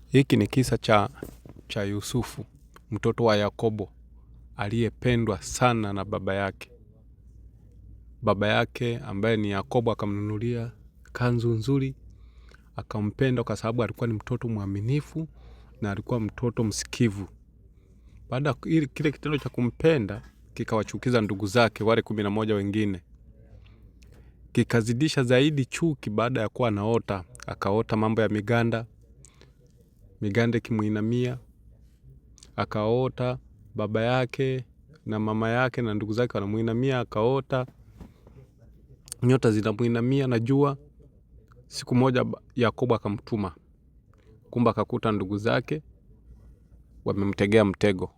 Hiki ni kisa cha Yusufu, mtoto wa Yakobo, aliyependwa sana na baba yake. Baba yake ambaye ni Yakobo akamnunulia kanzu nzuri, akampenda kwa sababu alikuwa ni mtoto mwaminifu na alikuwa mtoto msikivu. Baada kile kitendo cha kumpenda kikawachukiza ndugu zake wale 11 wengine. Kikazidisha zaidi chuki baada ya kuwa anaota, akaota mambo ya miganda kimuinamia, akaota baba yake na mama yake na ndugu zake wanamuinamia, akaota nyota zinamuinamia na jua. Siku moja Yakobo akamtuma, kumbe akakuta ndugu zake wamemtegea mtego,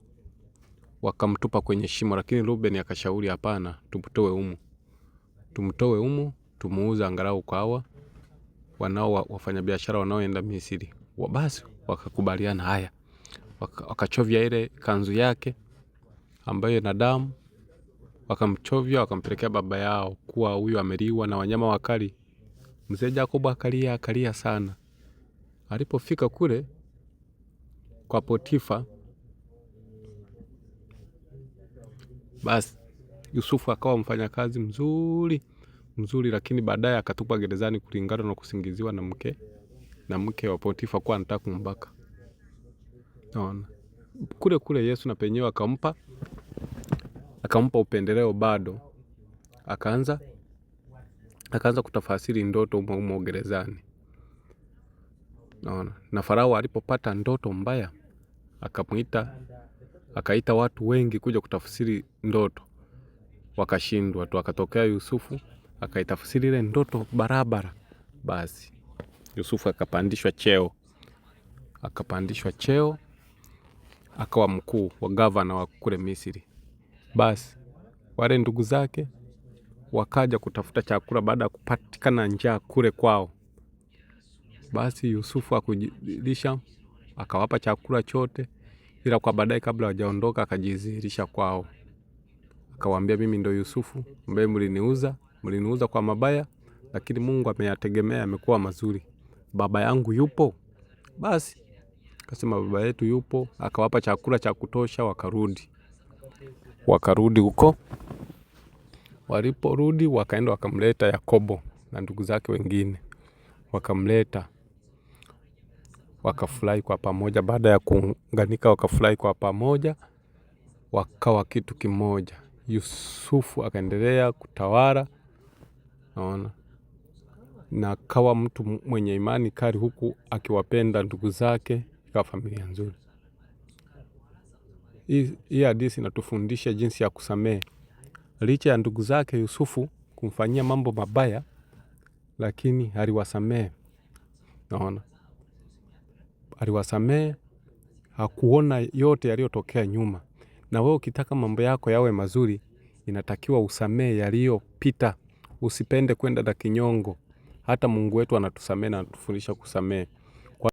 wakamtupa kwenye shimo. Lakini Ruben akashauri, hapana, tumtoe humu, tumuuza angalau kwa hawa wafanyabiashara wanaoenda Misri. Basi wakakubaliana. Haya, wakachovya ile kanzu yake ambayo ina damu, wakamchovya, wakampelekea baba yao kuwa huyu ameliwa na wanyama wakali. Mzee Yakobo akalia sana. Alipofika kule kwa Potifa, basi Yusufu akawa mfanyakazi mzuri, lakini baadaye akatupwa gerezani kulingana na kusingiziwa na mke wa Potifa kwa anataka kumbaka. Naona kule Yesu na penyewe akampa upendeleo bado. Akaanza kutafasiri ndoto humo gerezani. Naona na Farao alipopata ndoto mbaya akaita watu wengi kuja kutafsiri ndoto, wakashindwa tu. Akatokea Yusufu akaitafsiri ile ndoto barabara. Basi Yusufu akapandishwa cheo, akawa mkuu wa gavana wa kule Misri. Basi wale ndugu zake wakaja kutafuta chakula baada ya kupatikana njaa kule kwao. Basi Yusufu akujilisha, akawapa chakula chote, ila kwa baadaye kabla hawajaondoka akajizihirisha kwao. Akawaambia, mimi ndo Yusufu ambaye mliniuza kwa mabaya, lakini Mungu ameyategemea yamekuwa mazuri. Baba yangu yupo? Basi akasema, baba yetu yupo. Akawapa chakula cha kutosha, wakarudi huko. Waliporudi wakaenda wakamleta Yakobo na ndugu zake wengine, wakamleta, wakafurahi kwa pamoja. Baada ya kuunganika wakafurahi kwa pamoja, wakawa kitu kimoja. Yusufu akaendelea kutawala, naona, na akawa mtu mwenye imani kali, huku akiwapenda ndugu zake, ikawa familia nzuri. Hii hadithi inatufundisha jinsi ya kusamehe. Licha ya ndugu zake Yusufu kumfanyia mambo mabaya, lakini aliwasamehe. Naona aliwasamehe, hakuona yote yaliyotokea nyuma. Na wewe ukitaka mambo yako yawe mazuri, inatakiwa usamehe yaliyopita. Usipende kwenda na kinyongo. Hata Mungu wetu anatusamehe na anatufundisha kusamehe.